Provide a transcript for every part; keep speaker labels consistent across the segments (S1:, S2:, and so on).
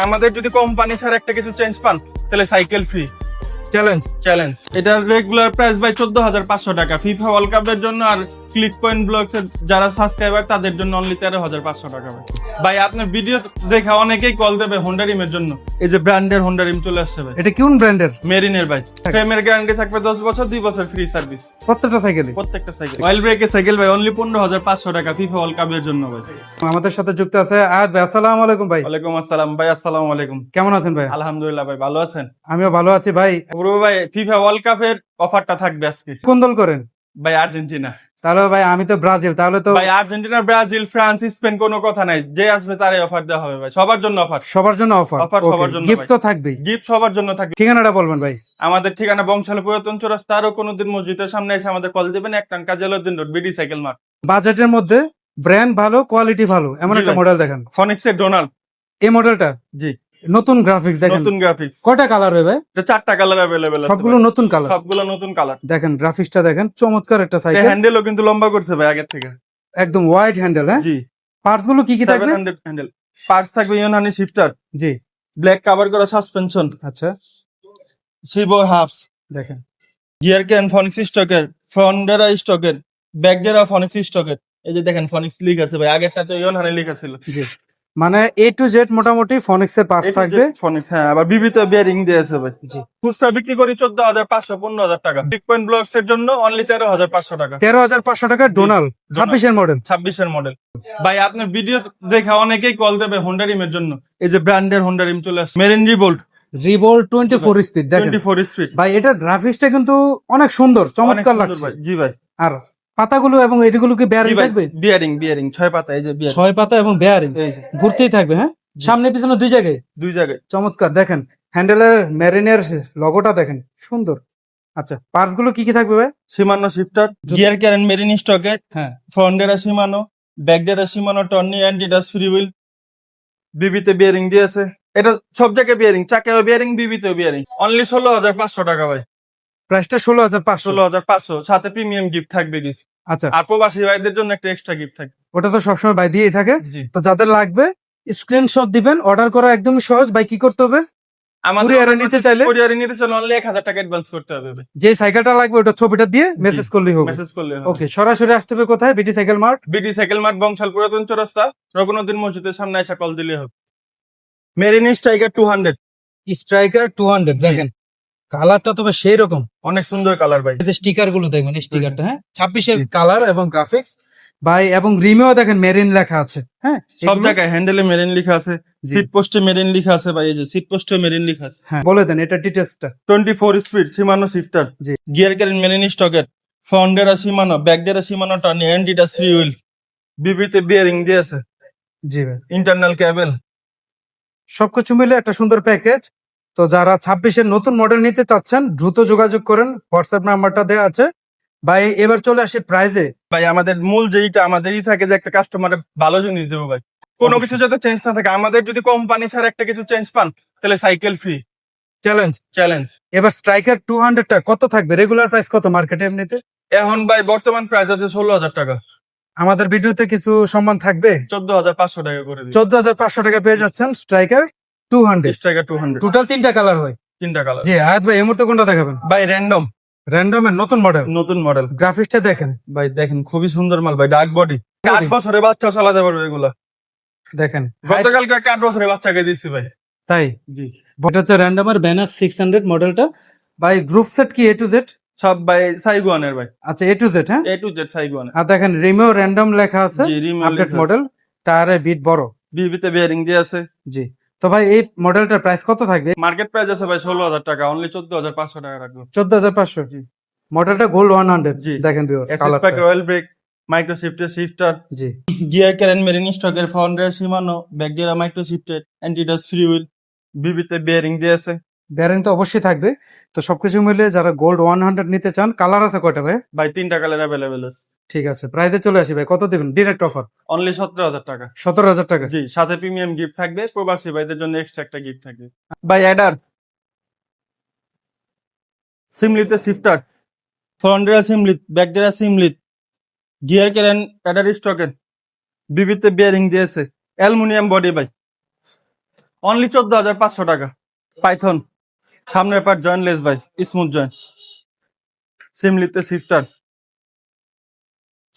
S1: আমাদের যদি কোম্পানি ছাড়া একটা কিছু চেঞ্জ পান তাহলে সাইকেল ফ্রি।
S2: চ্যালেঞ্জ।
S1: চ্যালেঞ্জ। এটার রেগুলার প্রাইস ভাই 14,500 টাকা। ফিফা ওয়ার্ল্ড কাপের জন্য আর ক্লিক পয়েন্ট ব্লগস এর যারা সাবস্ক্রাইবার তাদের জন্য অনলি 13,500 টাকা ভাই। ভাই আপনার ভিডিও দেখে অনেকেই কল দেবে হোন্ডা রিমের জন্য। এই যে ব্র্যান্ডের হোন্ডা রিম চলে আসছে ভাই।
S2: এটা কোন ব্র্যান্ডের?
S1: মেরিনের ভাই। ফ্রেমের গ্যারান্টি থাকবে 10 বছর, 2 বছর ফ্রি সার্ভিস
S2: প্রত্যেকটা সাইকেলে।
S1: প্রত্যেকটা সাইকেল। অয়েল ব্রেকের সাইকেল ভাই অনলি 15,500 টাকা ফিফা ওয়ার্ল্ড কাপের জন্য ভাই।
S2: আমাদের সাথে যুক্ত আছে আয়াত ভাই। আসসালামু আলাইকুম ভাই।
S1: ওয়ালাইকুম আসসালাম ভাই। আসসালামু আলাইকুম।
S2: কেমন আছেন ভাই?
S1: আলহামদুলিল্লাহ ভাই, ভালো আছেন?
S2: আমিও ভালো আছি ভাই।
S1: ভাই ফিফা ওয়ার্ল্ড কাপের অফারটা থাকবে আজকে।
S2: কোন দল করেন?
S1: ভাই আর্জেন্টিনা।
S2: তাহলে ভাই আমি তো ব্রাজিল, তাহলে তো
S1: ভাই আর্জেন্টিনা, ব্রাজিল, ফ্রান্স, স্পেন কোনো কথা নাই, যে আসবে তারই অফার দেওয়া হবে ভাই। সবার জন্য অফার।
S2: সবার জন্য অফার।
S1: অফার সবার জন্য
S2: গিফট
S1: ভাই।
S2: তো থাকবেই।
S1: গিফট সবার জন্য থাকবে।
S2: ঠিকানাটা বলবেন ভাই।
S1: আমাদের ঠিকানা বংশাল পুরাতন চৌরাস্তা, আরো কোনদিন মসজিদের সামনে এসে আমাদের কল দিবেন। এক টান কাজলউদ্দিন রোড, বিডি সাইকেল মার্ট।
S2: বাজেটের মধ্যে ব্র্যান্ড ভালো, কোয়ালিটি ভালো, এমন
S1: জি
S2: একটা
S1: ভাই।
S2: মডেল দেখেন।
S1: ফনিক্সের ডোনাল্ড।
S2: এই মডেলটা
S1: জি।
S2: নতুন গ্রাফিক্স দেখেন।
S1: নতুন গ্রাফিক্স।
S2: কয়টা কালার হবে ভাই?
S1: এটা 4টা কালার अवेलेबल আছে।
S2: সবগুলো নতুন কালার।
S1: সবগুলো নতুন কালার।
S2: দেখেন গ্রাফিক্সটা দেখেন, চমৎকার একটা
S1: এই
S2: সাইকেল।
S1: হ্যান্ডেলও কিন্তু লম্বা করছে ভাই আগের থেকে।
S2: একদম ওয়াইড হ্যান্ডেল। হ্যাঁ,
S1: জি।
S2: পার্টস গুলো কি কি থাকবে?
S1: 700 হ্যান্ডেল। পার্টস থাকবে ইউনানি শিফটার,
S2: জি।
S1: ব্ল্যাক কভার করা সাসপেনশন,
S2: আচ্ছা
S1: সিবোর হাফস,
S2: দেখেন।
S1: গিয়ার ক্যান ফনিক্স স্টকের, ফ্রন্ট ডেরা স্টকের, ব্যাক ডেরা ফনিক্স স্টকের। এই যে দেখেন ফনিক্স লিখ আছে ভাই, আগেরটাতে ইউনানি লেখা ছিল।
S2: জি, মানে এ টু জেড মোটামুটি ফনিক্স এর পার্টস থাকবে।
S1: ফনিক্স, হ্যাঁ, আবার বিবিতে বেয়ারিং দিয়ে আছে ভাই।
S2: জি।
S1: খুচরা বিক্রি করি 14,500, 15,000 টাকা। ক্লিক পয়েন্ট ব্লগস এর জন্য অনলি 13,500 টাকা।
S2: 13,500 টাকা ডোনাল 26 এর মডেল।
S1: 26 এর মডেল। ভাই আপনার ভিডিও দেখে অনেকেই কল দেবে হোন্ডা রিমের জন্য। এই যে ব্র্যান্ডের হোন্ডা রিম চলে আসছে, মেরিন রিভোল্ট।
S2: রিভোল্ট 24 স্পিড দেখেন।
S1: 24 স্পিড
S2: ভাই এটার গ্রাফিক্সটা কিন্তু অনেক সুন্দর, চমৎকার লাগছে।
S1: জি ভাই।
S2: আর পাতাগুলো এবং এগুলো কি বেয়ারিং থাকবে?
S1: বিয়ারিং 6 পাতা। এই যে বিয়ারিং
S2: 6 পাতা এবং বেয়ারিং
S1: এই যে
S2: ঘুরতেই থাকবে। হ্যাঁ, সামনে পিছনে দুই জায়গায়।
S1: দুই জায়গায়।
S2: চমৎকার দেখেন, হ্যান্ডেলের মেরিনের লোগোটা দেখেন, সুন্দর। আচ্ছা, পার্টস গুলো কি কি থাকবে ভাই?
S1: শিমানো শিফটার, গিয়ার ক্যারেন মেরিন স্টকের,
S2: হ্যাঁ,
S1: ফ্রন্ট ডেরা শিমানো, ব্যাক ডেরা Shimano, Tourney anti dust free wheel, বিবিতে বিয়ারিং দিয়েছে। এটা সব জায়গায় বিয়ারিং, চাকায়ও বিয়ারিং, বিবিতেও বিয়ারিং। অনলি 16,500 টাকা ভাই।
S2: প্রাইসটা 16,500।
S1: 16,500, সাথে প্রিমিয়াম গিফট থাকবে কিছু।
S2: আচ্ছা,
S1: আর প্রবাসী ভাইদের জন্য একটা এক্সট্রা গিফট থাকবে।
S2: ওটা তো সবসময় ভাই দিয়েই থাকে।
S1: জি।
S2: তো যাদের লাগবে স্ক্রিনশট দিবেন, অর্ডার করা একদমই সহজ। ভাই কি করতে হবে?
S1: আমাদের
S2: কুরিয়ারে নিতে চাইলে
S1: অনলি 1,000 টাকা অ্যাডভান্স করতে হবে ভাই।
S2: যে সাইকেলটা লাগবে ওটা ছবিটা দিয়ে মেসেজ করলেই হবে।
S1: মেসেজ করলে হবে।
S2: ওকে, সরাসরি আসতে হবে কোথায়? বিটি cycle mart.
S1: BD cycle mart, Bangshal পুরাতন চৌরাস্তা, রঘুনন্দন মসজিদের সামনে এসে কল দিলে হবে। Marine striker 200।
S2: স্ট্রাইকার 200 দেখেন, কালারটা তবে সেই রকম।
S1: অনেক সুন্দর কালার ভাই।
S2: এই যে স্টিকার গুলো দেখবেন, স্টিকারটা হ্যাঁ 26 এর কালার এবং গ্রাফিক্স ভাই, এবং রিমেও দেখেন মেরিন লেখা আছে। হ্যাঁ,
S1: সব
S2: এগুলো-
S1: জায়গায় হ্যান্ডেলে মেরিন লেখা আছে,
S2: জি।
S1: সিট পোস্টে মেরিন লেখা আছে ভাই। এই যে সিট পোস্টে মেরিন লেখা আছে।
S2: হ্যাঁ, বলে দেন এটা ডিটেইলসটা।
S1: 24 স্পিড শিমানো শিফটার,
S2: জি।
S1: গিয়ার ক্যারেন মেরিন স্টকের, ফ্রন্ট ডেরা শিমানো, ব্যাক ডেরা Shimano, Tourney anti dust free wheel, বিবিতে বিয়ারিং দিয়েছে,
S2: জি ভাই,
S1: ইন্টারনাল কেবল।
S2: সবকিছু মিলে একটা সুন্দর প্যাকেজ। তো যারা 26 এর নতুন মডেল নিতে চাচ্ছেন দ্রুত যোগাযোগ করেন, হোয়াটসঅ্যাপ নাম্বারটা দেওয়া আছে। ভাই এবার চলে আসে প্রাইজে।
S1: ভাই আমাদের মূল যেইটা আমাদেরই থাকে যে একটা কাস্টমারের ভালো জিনিস দেবো ভাই, কোনো
S2: অবশ্যই।
S1: কিছু যাতে চেঞ্জ না থাকে। আমাদের যদি কোম্পানি ছাড়া একটা কিছু চেঞ্জ পান তাহলে সাইকেল ফ্রি।
S2: চ্যালেঞ্জ।
S1: চ্যালেঞ্জ।
S2: এবার স্ট্রাইকার 200 টা কত থাকবে? রেগুলার প্রাইস কত মার্কেটে এমনিতে?
S1: এখন ভাই বর্তমান প্রাইস আছে 16,000 টাকা।
S2: আমাদের ভিডিওতে কিছু সম্মান থাকবে।
S1: 14,500 টাকা করে দিই।
S2: 14,500 টাকা পেয়ে যাচ্ছেন স্ট্রাইকার 200।
S1: স্ট্রাইকার 200।
S2: টোটাল 3টা কালার হয়।
S1: 3টা কালার।
S2: জি, আয়াত ভাই এই মুহূর্তে কোনটা দেখাবেন?
S1: ভাই র্যান্ডম।
S2: র্যান্ডমের নতুন মডেল,
S1: নতুন মডেল।
S2: গ্রাফিক্সটা দেখেন।
S1: ভাই দেখেন খুবই সুন্দর মাল ভাই, ডার্ক বডি। 8 বছরের বাচ্চা চালাতে পারবে এগুলা।
S2: দেখেন
S1: গতকালকে একটা 8 বছরের বাচ্চাকে দিচ্ছি ভাই।
S2: তাই।
S1: জি।
S2: এটা হচ্ছে র্যান্ডমের ব্যানার 600 মডেলটা। ভাই গ্রুপ সেট কি এ টু জেড?
S1: সব ভাই সাইগুয়ানের ভাই।
S2: আচ্ছা, এ টু জেড। হ্যাঁ,
S1: A to Z সাইগুয়ান।
S2: আর দেখেন রিমেও র্যান্ডম লেখা আছে।
S1: জি, রিমো
S2: আপডেট
S1: লেখা আছে।
S2: মডেল, টায়ারে বিট বড়।
S1: বিবিতে বিয়ারিং দিয়ে আছে।
S2: জি। তো ভাই এই মডেলটার প্রাইস কত থাকবে?
S1: মার্কেট প্রাইস আছে ভাই 16,000 টাকা, অনলি 14,500 টাকা রাখবো।
S2: 14,500।
S1: জি।
S2: মডেলটা গোল্ড 100।
S1: জি।
S2: দেখেন ভিউয়ার্স
S1: এক্সেস
S2: কালারটা।
S1: Pack, royal brake, micro shifter,
S2: জি।
S1: গিয়ার ক্যারেন মেরিন স্টকের, ফ্রন্ট ডেরা শিমানো, ব্যাক ডেরা micro shifted, anti dust free wheel, বিবিতে বিয়ারিং দিয়ে আছে।
S2: ব্যারিং তো অবশ্যই থাকবে। তো সবকিছু মিলে যারা গোল্ড 100 নিতে চান, কালার আছে কয়টা ভাই?
S1: ভাই 3টা কালার অ্যাভেলেবেল আছে।
S2: ঠিক আছে, প্রাইসে চলে আসি ভাই, কত দিবেন? ডিরেক্ট অফার
S1: অনলি 17,000 টাকা।
S2: 17,000 টাকা।
S1: জি, সাথে প্রিমিয়াম গিফট থাকবে, প্রবাসী ভাইদের জন্য এক্সট্রা একটা গিফট থাকবে। ভাই অ্যাডার সিমলিতে শিফটার, ফ্রন্ট ডেরা সিমলিত, ব্যাক ডেরা সিমলিত, গিয়ার ক্যারেন অ্যাডার স্টকের, বিবিতে বিয়ারিং দিয়েছে, অ্যালুমিনিয়াম বডি ভাই। অনলি 14,500 টাকা। পাইথন সামনের পার্ট জয়েন্টলেস ভাই, স্মুথ জয়েন্ট। সিমলিতে শিফটার,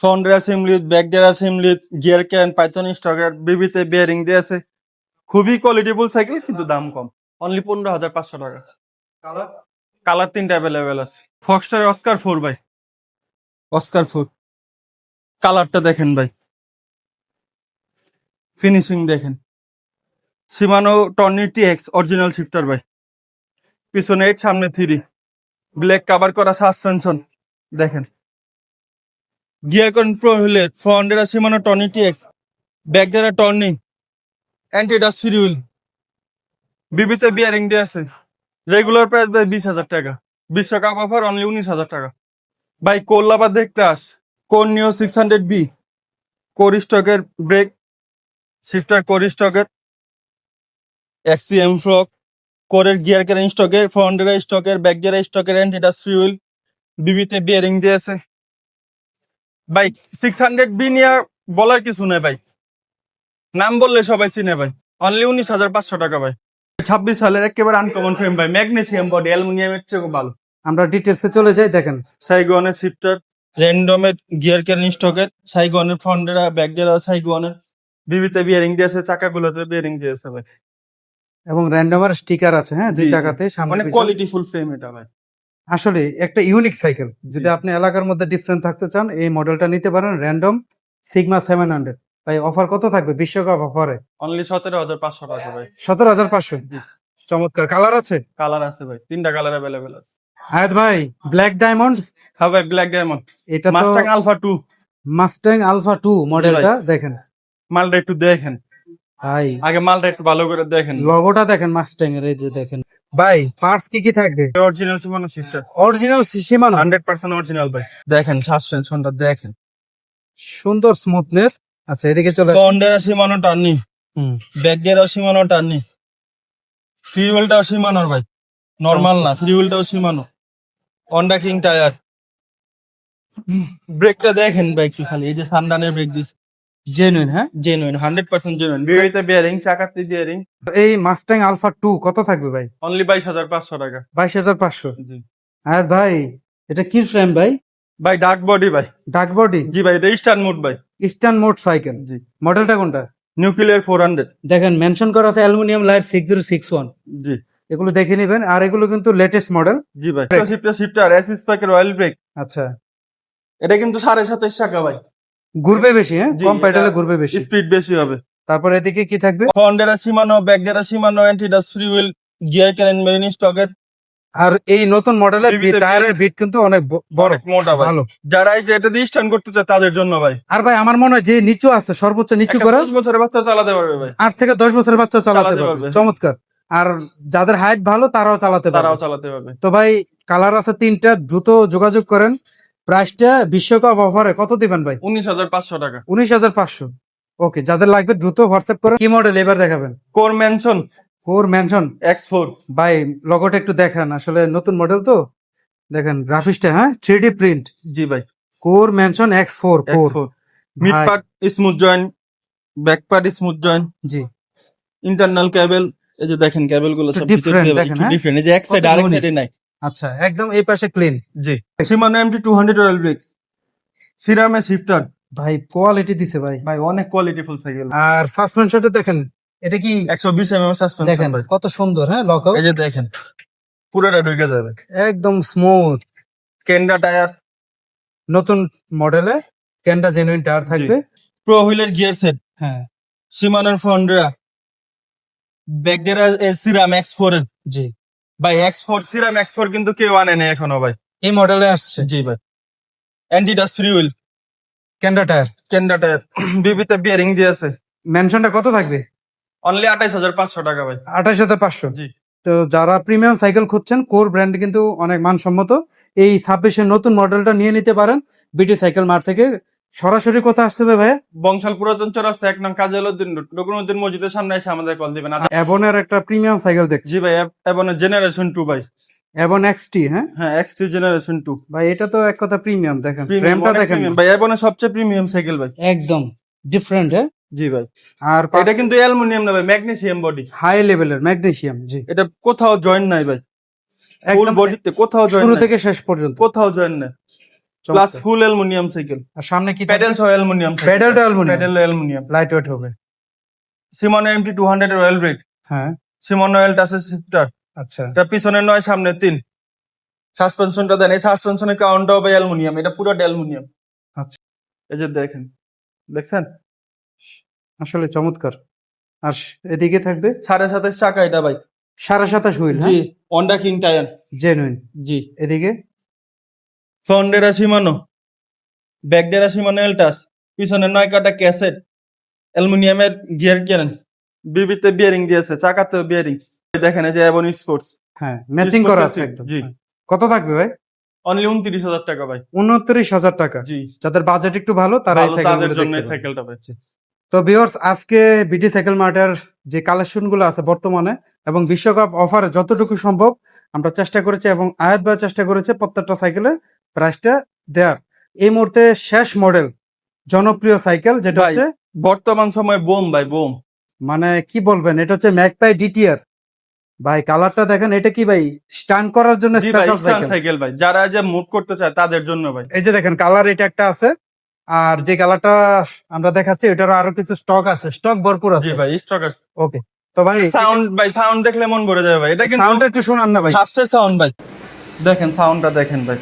S1: ফ্রন্টের সিমলিত, ব্যাকডের সিমলিত, গিয়ার ক্যান, পাইথন স্টকের, বিবিতে বিয়ারিং দিয়ে আছে। খুবই কোয়ালিটিফুল সাইকেল, কিন্তু দাম কম। অনলি 15,500 টাকা। কালার 3টা অ্যাভেলেবেল আছে। ফক্সটার অস্কার 4 ভাই, অস্কার 4। কালারটা দেখেন ভাই, ফিনিশিং দেখেন। Shimano Tourney TX original shifter ভাই, পিছনে 8 সামনে 3, ব্ল্যাক কাভার করা সাসপেনশন দেখেন। গিয়ার কন্ট্রোল হলে ফ্রন্টের শিমানো টর্নি টিএক্স, ব্যাকডের Tourney, anti dust free wheel, বিবিতে বিয়ারিং দিয়ে আছে। রেগুলার প্রাইস ভাই 20,000 টাকা, বিশ্বকাপ অফার অনলি 19,000 টাকা ভাই। কোল্লাবাদ দেখতে আস, কোর নিও 600B, কোর স্টকের ব্রেক, শিফটার কোর স্টকের, এক্সিএম ফ্রক, কোরের গিয়ার ক্যারেন স্টকের, ফ্রন্টের স্টকের, ব্যাকডের স্টকের, অ্যান্টি ডাস্ট ফ্রি হুইল, বিবিতে বিয়ারিং দিয়ে আছে ভাই। 600B নিয়ে বলার কিছু নেই ভাই, নাম বললে সবাই চিনে ভাই। অনলি 19,500 টাকা ভাই। 26 সালের একেবারে আনকমন ফ্রেম ভাই, ম্যাগনেসিয়াম বডি, অ্যালুমিনিয়ামের চেয়ে ভালো।
S2: আমরা ডিটেলসে চলে যাই, দেখেন
S1: সাইগনের শিফটার, র্যান্ডমের গিয়ার ক্যারেন স্টকের, সাইগনের ফ্রন্টের ব্যাকডের সাইগনের, বিবিতে বিয়ারিং দিয়েছে, চাকাগুলোতে বিয়ারিং দিয়েছে ভাই।
S2: এবং র্যান্ডমার স্টিকার আছে, হ্যাঁ, দুই
S1: জি, জি।
S2: টাকাতে সামনে
S1: অনেক
S2: পিছনে।
S1: কোয়ালিটিফুল ফ্রেম এটা ভাই।
S2: আসলে একটা ইউনিক সাইকেল, যদি আপনি এলাকার মধ্যে ডিফারেন্ট থাকতে চান এই মডেলটা নিতে পারেন, র্যান্ডম সিগমা 700। ভাই অফার কত থাকবে বিশ্বকাপ অফারে?
S1: অনলি 17,500 টাকা ভাই।
S2: 17,500।
S1: জি।
S2: চমৎকার কালার আছে।
S1: কালার আছে ভাই, 3টা কালার অ্যাভেলেবেল আছে।
S2: হায়াত ভাই ব্ল্যাক ডায়মন্ড,
S1: হ্যাঁ ভাই, ব্ল্যাক ডায়মন্ড,
S2: এটা তো
S1: মাস্টাং আলফা 2।
S2: মাস্ট্যাং আলফা 2 মডেলটা দেখেন
S1: মালটা একটু দেখেন
S2: ভাই,
S1: আগে, মালটা একটু ভালো করে দেখেন।
S2: লোগোটা দেখেন মাস্ট্যাং এর, এই যে দেখেন ভাই। পার্টস কি কি থাকবে?
S1: অরিজিনাল শিমানো শিফটার,
S2: অরিজিনাল সীমানা,
S1: 100% অরিজিনাল ভাই। দেখেন সাসপেনশনটা দেখেন,
S2: সুন্দর স্মুথনেস। আচ্ছা এদিকে চলে আসুন।
S1: ফ্রন্টের শিমানো টার্নি,
S2: হুম,
S1: ব্যাকডের শিমানো টার্নি, ফিউয়েলটাও শিমানোর ভাই, নরমাল না, ফিউয়েলটাও শিমানো। হন্ডা কিং টায়ার, ব্রেকটা দেখেন ভাই কি খালি, এই যে সানডানের ব্রেক দিস,
S2: জেনুইন, হ্যাঁ।
S1: Genuine, 100% genuine. বিয়েতে বিয়ারিং, চাকাতে বিয়ারিং।
S2: এই মাস্ট্যাং আলফা 2 কত থাকবে ভাই?
S1: অনলি 22,500 টাকা।
S2: 22,500।
S1: জি
S2: হায়াত ভাই এটা কি ফ্রেম ভাই?
S1: ভাই, ডার্ক বডি ভাই।
S2: ডাক বডি,
S1: জি ভাই, এটা স্টার মোড ভাই।
S2: Eastern mode cycle.
S1: জি,
S2: মডেলটা কোনটা?
S1: নিউক্লিয়ার 400।
S2: দেখেন মেনশন করা আছে অ্যালুমিনিয়াম লাইট 6061।
S1: জি,
S2: এগুলো দেখে নেবেন, আর এগুলো কিন্তু লেটেস্ট মডেল।
S1: জি ভাই। শিফটার এসিস প্যাকের অয়েল ব্রেক,
S2: আচ্ছা,
S1: এটা কিন্তু 27.5 চাকা ভাই।
S2: ঘুরবে বেশি, হ্যাঁ,
S1: জি,
S2: কম পেডালে
S1: এটা
S2: ঘুরবে বেশি।
S1: স্পিড বেশি হবে।
S2: তারপর এদিকে কি থাকবে?
S1: ফ্রন্টের শিমানো, ব্যাকডের Shimano, anti dust free wheel, gear ক্যারেন মেরিন স্টকের।
S2: আর এই নতুন মডেলের
S1: বিবিধ
S2: টায়ারের বিট কিন্তু অনেক বড়,
S1: অনেক মোটা ভাই।
S2: ভালো।
S1: যারা এই যে এটা দিয়ে স্ট্যান্ড করতে চায় তাদের জন্য ভাই।
S2: আর ভাই আমার মনে হয় যে নিচু আছে, সর্বোচ্চ নিচু
S1: একটা
S2: করে
S1: 10 বছরের বাচ্চা চালাতে পারবে ভাই,
S2: 8 থেকে 10 বছরের বাচ্চা চালাতে
S1: চালাতে
S2: পারবে।
S1: পারবে।
S2: চমৎকার। আর যাদের হাইট ভালো তারাও চালাতে
S1: তারাও
S2: পারবে।
S1: চালাতে পারবে।
S2: তো ভাই কালার আছে 3টা, দ্রুত যোগাযোগ করেন। প্রাইসটা বিশ্বকাপ অফারে কত দিবেন ভাই?
S1: 19,500 টাকা।
S2: 19,500। ওকে, যাদের লাগবে দ্রুত হোয়াটসঅ্যাপ করেন। কি মডেল এবার দেখাবেন?
S1: কোর ম্যানশন
S2: কোর ম্যানশন
S1: X4।
S2: ভাই, লগোটা একটু দেখান, আসলে নতুন মডেল তো দেখেন গ্রাফিক্সটা, হ্যাঁ, 3D প্রিন্ট।
S1: জি ভাই,
S2: কোর ম্যানশন X4 কোর।
S1: X4। মিড
S2: ভাই,
S1: part smooth joint, back part smooth joint,
S2: জি
S1: ইন্টারনাল কেবল। এই যে দেখেন কেবল গুলো
S2: একটু
S1: সব
S2: different দেখেন, হ্যাঁ?
S1: ডিফারেন্ট। এই যে এক সাইড
S2: কত
S1: আরেক
S2: unique।
S1: সাইডে নাই।
S2: আচ্ছা, একদম এই পাশে ক্লিন।
S1: জি, শিমানো MT 200 অয়েল ব্রেক, সিরামে শিফটার।
S2: ভাই কোয়ালিটি দিছে ভাই।
S1: ভাই অনেক কোয়ালিটিফুল সাইকেল।
S2: আর সাসপেনশনটা দেখেন, এটা কি
S1: 120 mm সাসপেনশন
S2: দেখেন
S1: ভাই।
S2: কত সুন্দর, হ্যাঁ, লক
S1: এই যে দেখেন পুরোটা ঢুকে যাবে।
S2: একদম স্মুথ।
S1: কেন্ডা টায়ার,
S2: নতুন মডেলে ক্যান্ডা জেনুইন টায়ার থাকবে।
S1: প্রো হুইলের গিয়ার সেট,
S2: হ্যাঁ,
S1: শিমানোর ফন্ডরা, ব্যাকডেরা সিরাম X4 এর।
S2: জি,
S1: ভাই X4, সিরাম X4 কিন্তু কেউ আনে না এখনো ভাই।
S2: এই মডেলে আসছে
S1: জি ভাই, anti dust free wheel,
S2: Kenda tyre.
S1: Kenda tyre, বিবিতে বিয়ারিং দিয়ে আছে।
S2: মেনশনটা কত থাকবে?
S1: অনলি 28,500 টাকা ভাই।
S2: 28,500।
S1: জি,
S2: তো যারা প্রিমিয়াম সাইকেল খুঁজছেন, কোর ব্র্যান্ড কিন্তু অনেক মানসম্মত। এই 26-এর নতুন মডেলটা নিয়ে নিতে পারেন বিটি সাইকেল মার্ট থেকে। সরাসরি কোথায় আসতে হবে ভাইয়া?
S1: বংশাল পুরাতন চৌরাস্তা 1 নং কাজলউদ্দিন রোড, নগরউদ্দিন মসজিদের সামনে এসে আমাদের কল দিবেন।
S2: অ্যাবনের একটা প্রিমিয়াম সাইকেল দেখছি,
S1: জি ভাই, এবং জেনারেশন 2 ভাই।
S2: অ্যাবন এক্সটি, হ্যাঁ
S1: হ্যাঁ, XT জেনারেশন 2।
S2: ভাই, এটা তো এক কথা প্রিমিয়াম। দেখেন
S1: Premium,
S2: ফ্রেমটা
S1: অনেক
S2: দেখেন
S1: premium ভাই, এবং সবচেয়ে প্রিমিয়াম সাইকেল ভাই।
S2: একদম ডিফারেন্ট, হ্যাঁ।
S1: জি ভাই।
S2: আর
S1: এটা কিন্তু অ্যালুমিনিয়াম না ভাই, ম্যাগনেসিয়াম বডি।
S2: হাই লেভেলের ম্যাগনেসিয়াম, জি।
S1: এটা কোথাও জয়েন নাই ভাই, ফুল
S2: একদম
S1: বডিতে কোথাও জয়েন
S2: শুরু
S1: নাই,
S2: থেকে শেষ পর্যন্ত
S1: কোথাও জয়েন নাই। প্লাস
S2: চমৎকার।
S1: ফুল অ্যালুমিনিয়াম সাইকেল।
S2: আর সামনে কি
S1: প্যাডেল
S2: থাকবে?
S1: সহ অ্যালুমিনিয়াম,
S2: প্যাডেলটা aluminium,
S1: pedal aluminium.
S2: Light weight হবে।
S1: সিমানো MT200 এর অয়েল ব্রেক,
S2: হ্যাঁ,
S1: সিমানো অয়েল টাসের শিফটার।
S2: আচ্ছা
S1: এটা পিছনে 9 সামনে 3। সাসপেনশনটা দেন, এই সাসপেনশনের ক্রাউনটাও ভাই অ্যালুমিনিয়াম, এটা পুরোটা অ্যালুমিনিয়াম।
S2: আচ্ছা,
S1: এই যে দেখেন, দেখছেন
S2: আসলে চমৎকার। আর এদিকে থাকবে
S1: 27.5 চাকা এটা ভাই।
S2: 27.5 হুইল,
S1: জি, হন্ডা কিং টায়ার।
S2: জেনুইন।
S1: জি,
S2: এদিকে
S1: ফ্রন্টেরা সিমানো, ব্যাকডেরা সিমানো এলটাস, পিছনে 9 কাটা ক্যাসেট, অ্যালুমিনিয়ামের গিয়ার কেনেন, বিবিতে বিয়ারিং দিয়েছে, চাকাতেও বিয়ারিং। দেখেন এই যে এভন স্পোর্টস,
S2: হ্যাঁ ম্যাচিং করা আছে একদম।
S1: জি।
S2: কত থাকবে ভাই?
S1: অনলি 29,000 টাকা ভাই।
S2: 29,000 টাকা।
S1: জি,
S2: যাদের বাজেট একটু ভালো তারা এই
S1: ভালো,
S2: সাইকেলগুলো
S1: তাদের জন্য
S2: দেখতে
S1: এই
S2: পারে।
S1: সাইকেলটা পাচ্ছে।
S2: তো ভিউয়ার্স, আজকে বিডি সাইকেল মার্টের যে কালেকশন গুলো আছে বর্তমানে এবং বিশ্বকাপ অফারে যতটুকু সম্ভব আমরা চেষ্টা করেছি এবং আয়াত ভাই চেষ্টা করেছে প্রত্যেকটা সাইকেলের প্রাইসটা দেওয়ার। এই মুহূর্তে শেষ মডেল জনপ্রিয় সাইকেল যেটা
S1: ভাই,
S2: হচ্ছে,
S1: বর্তমান সময় বোম ভাই, বোম।
S2: মানে কি বলবেন, এটা হচ্ছে ম্যাকপাই ডিটিআর। ভাই কালারটা দেখেন, এটা কি ভাই স্টান করার জন্য
S1: জি ভাই,
S2: স্পেশাল
S1: স্টার
S2: সাইকেল।
S1: সাইকেল ভাই, যারা যে মুভ করতে চায় তাদের জন্য ভাই।
S2: এই যে দেখেন কালার এটা একটা আছে, আর যে কালারটা আমরা দেখাচ্ছি এটারও আরো কিছু স্টক আছে, স্টক ভরপুর
S1: জি
S2: আছে।
S1: ভাই, স্টক আছে।
S2: ওকে, তো ভাই
S1: সাউন্ড ভাই, সাউন্ড দেখলে মন ভরে যাবে ভাই। এটা কিন্তু
S2: সাউন্ডটা একটু শোনান না ভাই।
S1: হাফসের সাউন্ড ভাই, দেখেন সাউন্ডটা দেখেন ভাই।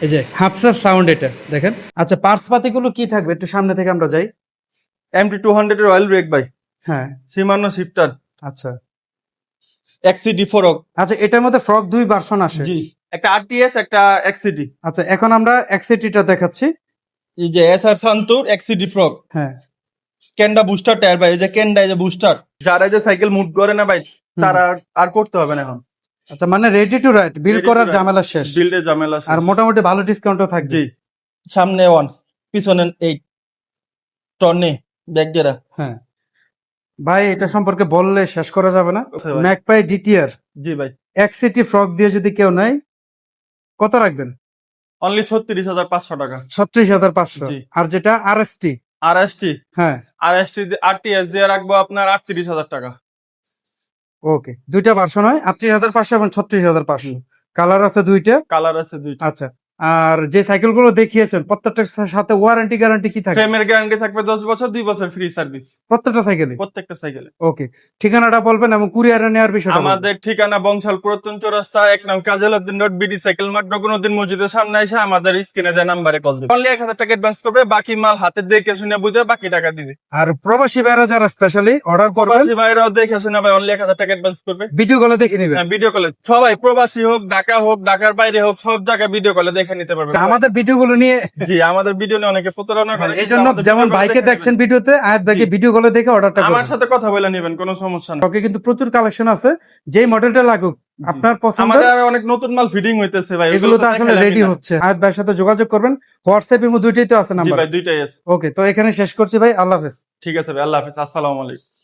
S2: এই যে হাফসার সাউন্ড এটা দেখেন। আচ্ছা, পার্টস পাতিগুলো কি থাকবে একটু সামনে থেকে আমরা যাই।
S1: MT200 এর অয়েল ব্রেক ভাই,
S2: হ্যাঁ,
S1: সিমানো শিফটার,
S2: আচ্ছা
S1: XCD ফরক।
S2: আচ্ছা, এটার মধ্যে ফ্রক 2 ভার্সন আসে।
S1: জি, একটা RTS, একটা XCD।
S2: আচ্ছা, এখন আমরা এক্সিটিটা দেখাচ্ছি।
S1: এই যে SR সান্তুর XCD ফ্রক,
S2: হ্যাঁ,
S1: কেন্ডা বুস্টার টায়ার ভাই, এই যে কেন্ডা, এই যে বুস্টার। যারা এই যে সাইকেল মুভ করে না ভাই, তারা আর করতে হবে না এখন।
S2: আচ্ছা, মানে ready to ride, bill
S1: Ready to
S2: করার
S1: ride.
S2: ঝামেলা শেষ।
S1: বিল্ডের ঝামেলা শেষ।
S2: আর মোটামুটি ভালো ডিসকাউন্টও থাকবে।
S1: জি, সামনে 1, পিছনে 8, টর্নে ব্যাকডেরা।
S2: হ্যাঁ ভাই, এটা সম্পর্কে বললে শেষ করা যাবে না।
S1: আচ্ছা ভাই।
S2: ম্যাকপাই ডিটিআর
S1: জি ভাই,
S2: এক্সিটি ফ্রক দিয়ে যদি কেউ নেয় কত রাখবেন?
S1: অনলি 36,500 টাকা।
S2: 36,500।
S1: জি।
S2: আর যেটা আরএসটি,
S1: RST,
S2: হ্যাঁ
S1: RTS দিয়ে রাখবো আপনার 38,000 টাকা।
S2: ওকে, দুইটা ভার্সন হয় 38,500 এবং 36,500। কালার আছে দুইটা।
S1: কালার আছে 2টা।
S2: আচ্ছা, আর যে সাইকেল গুলো দেখিয়েছেন প্রত্যেকটার সাথে ওয়ারেন্টি গ্যারান্টি কি থাকে?
S1: ফ্রেমের গ্যারান্টি থাকবে 10 বছর, 2 বছর ফ্রি সার্ভিস
S2: প্রত্যেকটা সাইকেলে?
S1: প্রত্যেকটা সাইকেলে।
S2: ওকে, ঠিকানাটা বলবেন এবং কুরিয়ারে নেওয়ার বিষয়টা বলবেন।
S1: আমাদের ঠিকানা বংশাল পুরাতন চৌরাস্তা, 1 নং কাজলউদ্দিন রোড, বিডি সাইকেল মার্ট, রকুনউদ্দিন মসজিদের সামনে এসে আমাদের স্ক্রিনে যে নাম্বারে কল দিবে। অনলি 1,000 টাকা অ্যাডভান্স করবে, বাকি মাল হাতে দেখে শুনে বুঝে বাকি টাকা দিবে।
S2: আর প্রবাসী ভাইরা যারা স্পেশালি অর্ডার করবেন
S1: প্রবাসী ভাইরাও দেখে শুনে ভাই অনলি 1,000 টাকা অ্যাডভান্স করবে।
S2: ভিডিও কলে দেখে নেবেন।
S1: হ্যাঁ, ভিডিও কলে সবাই, প্রবাসী হোক, ঢাকা হোক, ঢাকার বাইরে হোক, সব জায়গায় ভিডিও কলে দেখে নিতে পারবে।
S2: আমাদের ভিডিও গুলো নিয়ে
S1: জি, আমাদের ভিডিও নিয়ে অনেকে প্রতারণা করে।
S2: এই জন্য
S1: আমাদের
S2: যেমন
S1: video call
S2: ভাইকে
S1: দেখে
S2: দেখছেন
S1: নেবেন।
S2: ভিডিওতে, আয়াত ভাইকে
S1: জি।
S2: ভিডিও কলে দেখে অর্ডারটা
S1: আমার
S2: করবেন।
S1: সাথে কথা বলে নেবেন, কোনো সমস্যা না।
S2: ওকে, কিন্তু প্রচুর কালেকশন আছে, যেই মডেলটা লাগুক আপনার পছন্দের।
S1: আমাদের আর অনেক নতুন মাল ফিডিং হইতেছে ভাই,
S2: এগুলো তো আসলে রেডি হচ্ছে। আয়াত ভাইয়ের সাথে যোগাযোগ করবেন, হোয়াটসঅ্যাপ ইমো দুইটাই তো আছে
S1: জি
S2: নাম্বার।
S1: ভাই, 2টাই আছে।
S2: ওকে, তো এখানে শেষ করছি ভাই, আল্লাহ হাফেজ।
S1: ঠিক আছে ভাই, আল্লাহ হাফেজ, আসসালামু আলাইকুম।